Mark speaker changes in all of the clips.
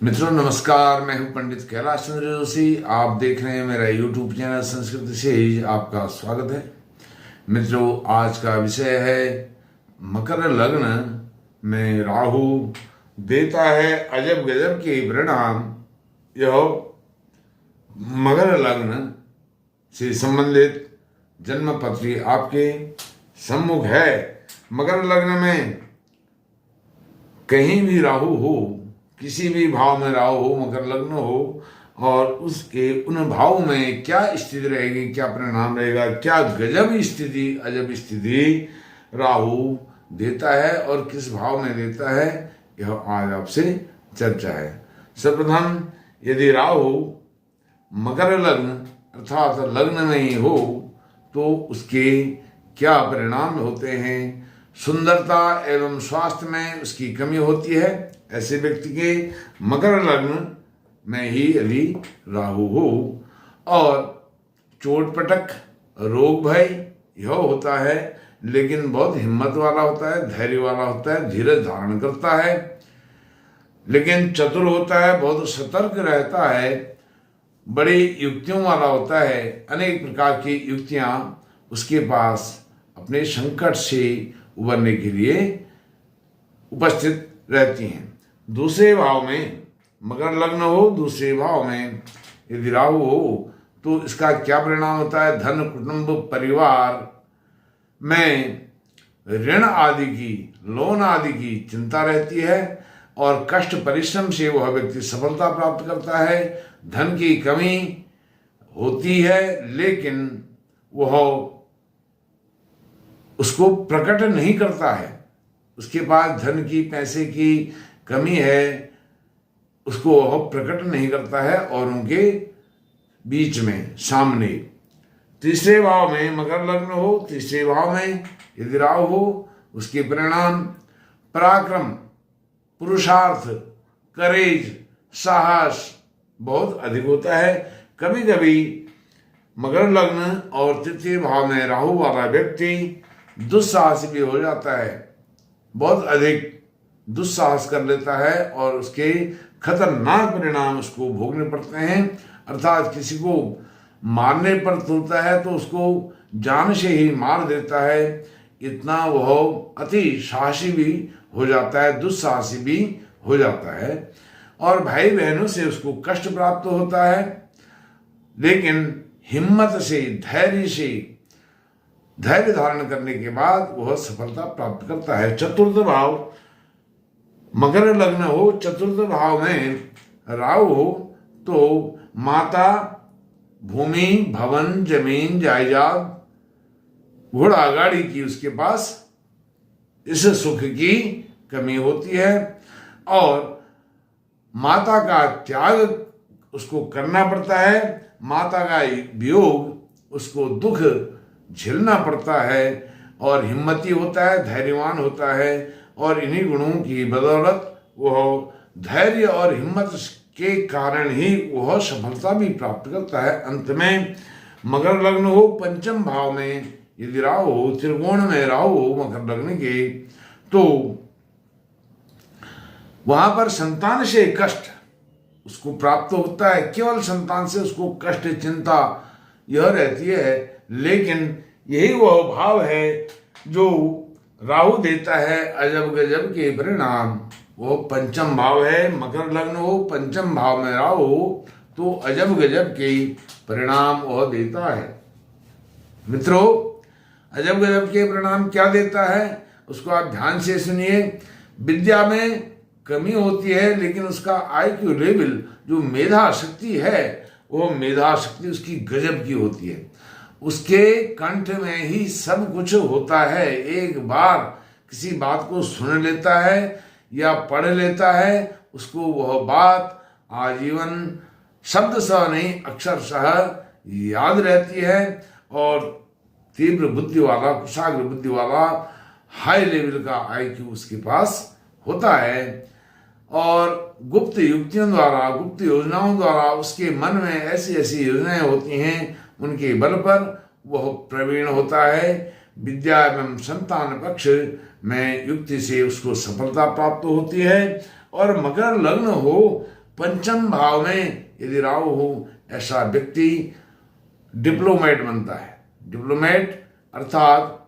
Speaker 1: मित्रों नमस्कार, मैं हूं पंडित कैलाश चंद्र जोशी। आप देख रहे हैं मेरा यूट्यूब चैनल संस्कृत से ही आपका स्वागत है। मित्रों, आज का विषय है मकर लग्न में राहु देता है अजब गजब के परिणाम। यह मकर लग्न से संबंधित जन्म पत्री आपके सम्मुख है। मकर लग्न में कहीं भी राहु हो, किसी भी भाव में राहु हो, मकर लग्न हो, और उसके उन भाव में क्या स्थिति रहेगी, क्या परिणाम रहेगा, क्या गजब स्थिति, अजब स्थिति राहु देता है और किस भाव में देता है, यह आज आपसे चर्चा है। सर्वप्रथम, यदि राहु मकर लग्न अर्थात लग्न में ही हो तो उसके क्या परिणाम होते हैं। सुंदरता एवं स्वास्थ्य में उसकी कमी होती है। ऐसे व्यक्ति के मकर लग्न में ही यदि राहु हो और चोट पटक रोग भय यह होता है, लेकिन बहुत हिम्मत वाला होता है, धैर्य वाला होता है, धीरज धारण करता है, लेकिन चतुर होता है, बहुत सतर्क रहता है, बड़ी युक्तियों वाला होता है, अनेक प्रकार की युक्तियां उसके पास अपने संकट से उबरने के लिए उपस्थित रहती हैं। दूसरे भाव में मकर लग्न हो, दूसरे भाव में यदि राहु हो तो इसका क्या परिणाम होता है। धन, कुटुंब, परिवार में ऋण आदि की, लोन आदि की चिंता रहती है और कष्ट परिश्रम से वह व्यक्ति सफलता प्राप्त करता है। धन की कमी होती है, लेकिन वह उसको प्रकट नहीं करता है। उसके पास धन की, पैसे की कमी है, उसको वह प्रकट नहीं करता है और उनके बीच में सामने। तीसरे भाव में मकर लग्न हो, तीसरे भाव में यदि राहु हो, उसके परिणाम पराक्रम, पुरुषार्थ, करेज, साहस बहुत अधिक होता है। कभी कभी मकर लग्न और तृतीय भाव में राहु वाला व्यक्ति दुस्साहस भी हो जाता है, बहुत अधिक दुस्साहस कर लेता है और उसके खतरनाक परिणाम उसको भोगने पड़ते हैं। अर्थात किसी को मारने पर तुलता है तो उसको जान से ही मार देता है। इतना वह अति साहसी भी हो जाता है, दुस्साहसी भी हो जाता है और भाई बहनों से उसको कष्ट प्राप्त होता है, लेकिन हिम्मत से, धैर्य धारण करने के बाद वह सफलता प्राप्त करता है। चतुर्थ भाव मकर लग्न हो, चतुर्थ भाव में राहु हो तो माता, भूमि, भवन, जमीन, जायदाद, घोड़ा गाड़ी की उसके पास इस सुख की कमी होती है और माता का त्याग उसको करना पड़ता है। माता का वियोग उसको दुख झेलना पड़ता है और हिम्मती होता है, धैर्यवान होता है और इन्हीं गुणों की बदौलत वह धैर्य और हिम्मत के कारण ही वह सफलता भी प्राप्त करता है। अंत में मकर लग्न हो, पंचम भाव में यदि राहु हो, त्रिकोण में राहु हो मकर लग्न के, तो वहां पर संतान से कष्ट उसको प्राप्त होता है। केवल संतान से उसको कष्ट, चिंता यह रहती है, लेकिन यही वह भाव है जो राहु देता है अजब गजब के परिणाम। वो पंचम भाव है। मकर लग्न हो, पंचम भाव में राहु हो तो अजब गजब के परिणाम वह देता है। मित्रों, अजब गजब के परिणाम क्या देता है उसको आप ध्यान से सुनिए। विद्या में कमी होती है, लेकिन उसका IQ लेवल, जो मेधा शक्ति है, वो मेधा शक्ति उसकी गजब की होती है। उसके कंठ में ही सब कुछ होता है। एक बार किसी बात को सुन लेता है या पढ़ लेता है, उसको वह बात आजीवन शब्द सह नहीं अक्षरशः याद रहती है और तीव्र बुद्धि वाला, कुशाग्र बुद्धि वाला, हाई लेवल का IQ उसके पास होता है और गुप्त युक्तियों द्वारा, गुप्त योजनाओं द्वारा उसके मन में ऐसी ऐसी योजनाएं होती हैं, उनके बल पर वह प्रवीण होता है। विद्या एवं संतान पक्ष में युक्ति से उसको सफलता प्राप्त होती है। और मकर लग्न हो पंचम भाव में यदि राहु हो, ऐसा व्यक्ति डिप्लोमेट बनता है। डिप्लोमेट अर्थात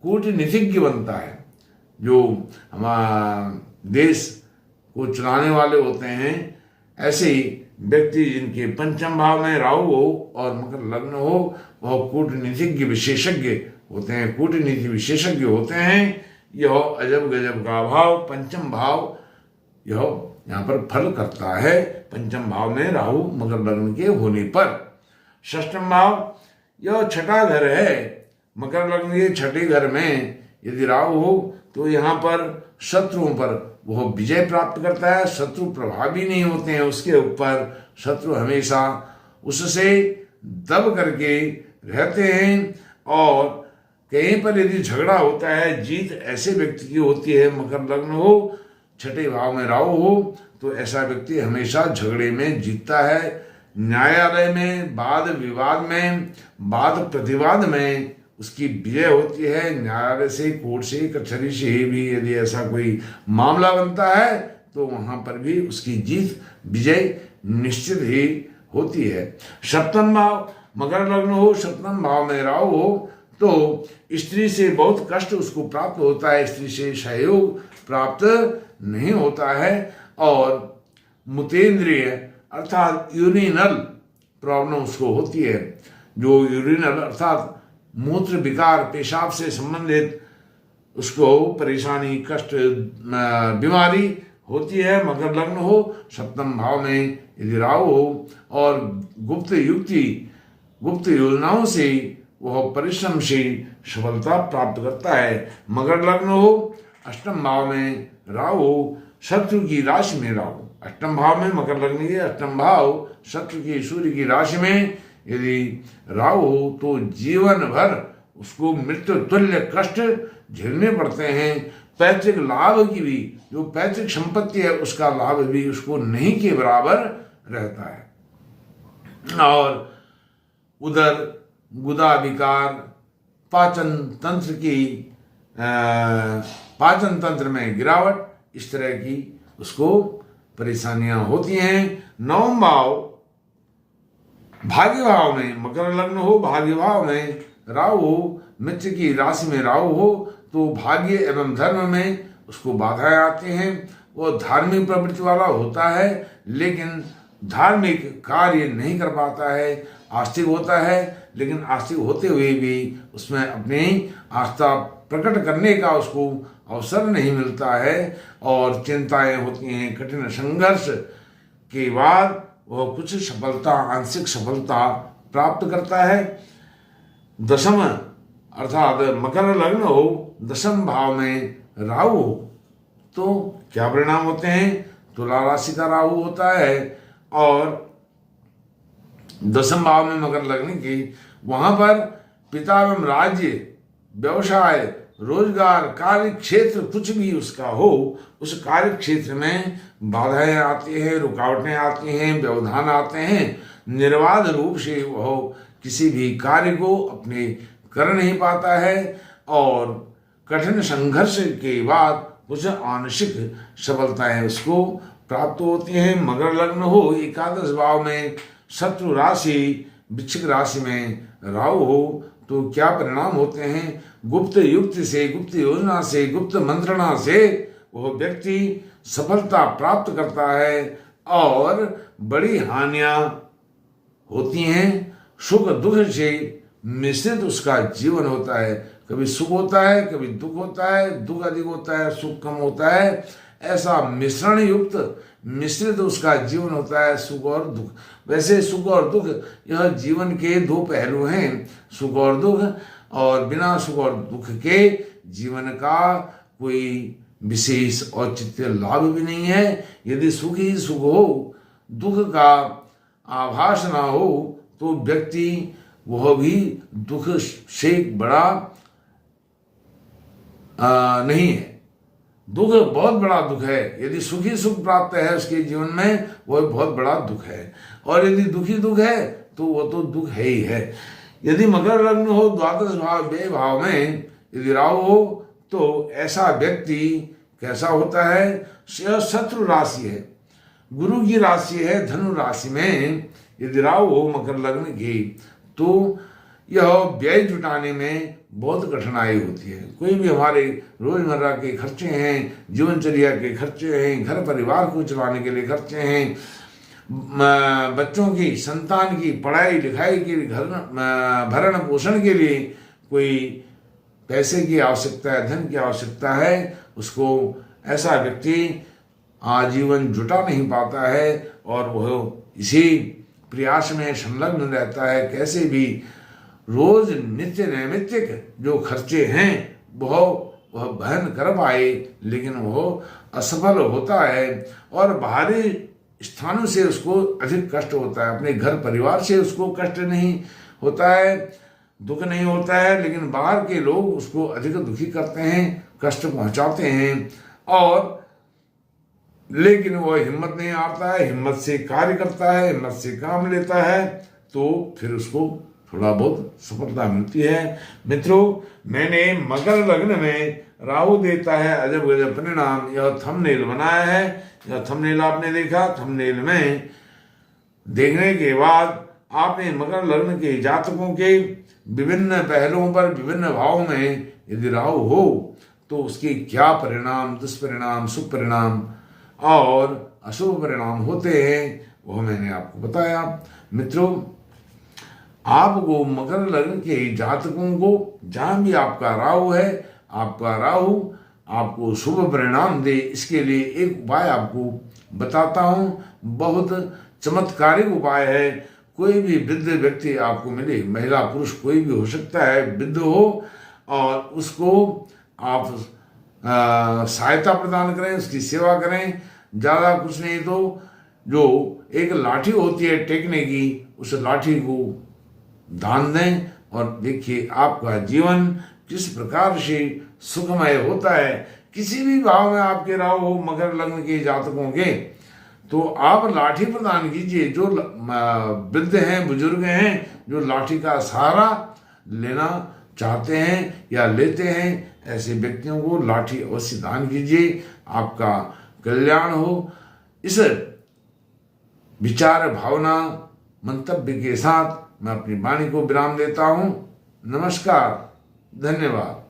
Speaker 1: कूटनीतिज्ञ बनता है। जो हमारा देश को चलाने वाले होते हैं, ऐसे ही व्यक्ति जिनके पंचम भाव में राहु हो और मकर लग्न हो, वह कूटनीतिज्ञ विशेषज्ञ होते हैं, कूटनीति विशेषज्ञ होते हैं। यह अजब गजब का भाव पंचम भाव यह यहाँ पर फल करता है, पंचम भाव में राहु मकर लग्न के होने पर। षष्ठम भाव यह छठा घर है। मकर लग्न के छठे घर में यदि राहु हो तो यहाँ पर शत्रुओं पर वह विजय प्राप्त करता है। शत्रु प्रभावी नहीं होते हैं उसके ऊपर, शत्रु हमेशा उससे दब करके रहते हैं। और कहीं पर यदि झगड़ा होता है, जीत ऐसे व्यक्ति की होती है, मकर लग्न हो, छठे भाव में राहु हो, तो ऐसा व्यक्ति हमेशा झगड़े में जीतता है। न्यायालय में, वाद विवाद में, वाद प्रतिवाद में उसकी विजय होती है। न्यायालय से, कोर्ट से, कचहरी से भी यदि ऐसा कोई मामला बनता है तो वहां पर भी उसकी जीत, विजय निश्चित ही होती है। सप्तम भाव मकर लग्न हो, सप्तम भाव में राहु हो, तो स्त्री से बहुत कष्ट उसको प्राप्त होता है, स्त्री से सहयोग प्राप्त नहीं होता है। और मूत्रेंद्रिय अर्थात यूरिनल प्रॉब्लम उसको होती है। जो यूरिनल अर्थात मूत्र विकार, पेशाब से संबंधित उसको परेशानी, कष्ट, बीमारी होती है। मकर लग्न हो, सप्तम भाव में यदि राहु हो और गुप्त युक्ति, गुप्त योजनाओं से वह परिश्रम से सफलता प्राप्त करता है। मकर लग्न हो, अष्टम भाव में राहु, शत्रु की राशि में राहु, अष्टम भाव में मकर लग्न के अष्टम भाव शत्रु की, सूर्य की राशि में यदि राहु हो तो जीवन भर उसको मृत्यु तुल्य कष्ट झेलने पड़ते हैं। पैतृक लाभ की भी, जो पैतृक संपत्ति है उसका लाभ भी उसको नहीं के बराबर रहता है। और उधर गुदा विकार, पाचन तंत्र की, पाचन तंत्र में गिरावट, इस तरह की उसको परेशानियां होती हैं। नवम भाव भाग्य भाव में मकर लग्न हो, भाग्य भाव में राहु हो, मित्र की राशि में राहु हो, तो भाग्य एवं धर्म में उसको बाधाएं आती हैं। वो धार्मिक प्रवृत्ति वाला होता है, लेकिन धार्मिक कार्य नहीं कर पाता है। आस्तिक होता है, लेकिन आस्तिक होते हुए भी उसमें अपनी आस्था प्रकट करने का उसको अवसर नहीं मिलता है। और चिंताएं होती हैं, कठिन संघर्ष के बाद वह कुछ सफलता, आंशिक सफलता प्राप्त करता है। दशम अर्थात मकर लग्न हो, दशम भाव में राहु हो, तो क्या परिणाम होते हैं? तुला राशि का राहु होता है और दशम भाव में मकर लग्न की, वहां पर पिता एवं राज्य, व्यवसाय, रोजगार, कार्य क्षेत्र कुछ भी उसका हो, उस कार्य क्षेत्र में बाधाएं आती हैं, रुकावटें आती हैं, व्यवधान आते हैं। निर्बाध रूप से वह किसी भी कार्य को अपने कर नहीं पाता है और कठिन संघर्ष के बाद कुछ आंशिक सफलताएं उसको प्राप्त होती हैं। मकर लग्न हो, एकादश भाव में शत्रु राशि, वृश्चिक राशि में राहु हो, तो क्या परिणाम होते हैं? गुप्त युक्ति से, गुप्त योजना से, गुप्त मंत्रणा से वह व्यक्ति सफलता प्राप्त करता है और बड़ी हानियां होती हैं। सुख दुख से मिश्रित उसका जीवन होता है। कभी सुख होता है, कभी दुख होता है, दुख अधिक होता है, सुख कम होता है। ऐसा मिश्रण युक्त, मिश्रित उसका जीवन होता है, सुख और दुख। वैसे सुख और दुख यह जीवन के दो पहलू हैं, सुख और दुख, और बिना सुख और दुख के जीवन का कोई विशेष औचित्य लाभ भी नहीं है। यदि सुख ही सुख हो, दुख का आभास ना हो, तो व्यक्ति वह भी दुख से बड़ा नहीं है। दुख बहुत बड़ा दुख है। यदि सुखी सुख प्राप्त है उसके जीवन में, वह बहुत बड़ा दुख है। और यदि दुखी दुख है तो वह तो दुख है ही है। यदि मकर लग्न हो, द्वादश भाव, व्यय भाव में यदि राहु हो, तो ऐसा व्यक्ति कैसा होता है? शत्रु राशि है। गुरु की राशि है धनु राशि में यदि राहु हो मकर लग्न की, तो यह व्यय जुटाने में बहुत कठिनाई होती है। कोई भी हमारे रोजमर्रा के खर्चे हैं, जीवनचर्या के खर्चे हैं, घर परिवार को चलाने के लिए खर्चे हैं, बच्चों की संतान की पढ़ाई लिखाई के लिए, घर भरण पोषण के लिए कोई पैसे की आवश्यकता है, धन की आवश्यकता है, उसको ऐसा व्यक्ति आजीवन जुटा नहीं पाता है और वह इसी प्रयास में संलग्न रहता है कैसे भी रोज नित्य नैमित्तिक जो खर्चे हैं वह वहन कर पाए, लेकिन वह असफल होता है और बाहरी स्थानों से उसको अधिक कष्ट होता है। अपने घर परिवार से उसको कष्ट नहीं होता है, दुख नहीं होता है, लेकिन बाहर के लोग उसको अधिक दुखी करते हैं, कष्ट पहुंचाते हैं, और लेकिन वह हिम्मत नहीं हारता है, हिम्मत से कार्य करता है, हिम्मत से काम लेता है, तो फिर उसको थोड़ा बहुत सफलता मिलती है। मित्रों, मैंने मकर लग्न में राहु देता है अजब गजब परिणाम यह थंबनेल बनाया है। यह थंबनेल आपने देखा। थंबनेल में देखने के बाद आपने मकर लग्न के जातकों के विभिन्न पहलुओं पर, विभिन्न भावों में यदि राहु हो तो उसके क्या परिणाम, दुष्परिणाम, शुभ परिणाम और अशुभ परिणाम होते हैं, वह मैंने आपको बताया। मित्रों, आपको मकर लग्न के जातकों को जहां भी आपका राहु है, आपका राहु आपको शुभ परिणाम दे, इसके लिए एक उपाय आपको बताता हूं। बहुत चमत्कारिक उपाय है। कोई भी वृद्ध व्यक्ति आपको मिले, महिला पुरुष कोई भी हो सकता है, वृद्ध हो, और उसको आप सहायता प्रदान करें, उसकी सेवा करें। ज़्यादा कुछ नहीं तो जो एक लाठी होती है टेकने की, उस लाठी को दान दें और देखिए आपका जीवन किस प्रकार से सुखमय होता है। किसी भी भाव में आपके राहु हो मकर लग्न के जातकों के, तो आप लाठी प्रदान कीजिए। जो वृद्ध हैं, बुजुर्ग हैं, जो लाठी का सहारा लेना चाहते हैं या लेते हैं, ऐसे व्यक्तियों को लाठी अवश्य दान कीजिए, आपका कल्याण हो। इस विचार, भावना, मंतव्य के साथ मैं अपनी वाणी को विराम देता हूं। नमस्कार, धन्यवाद।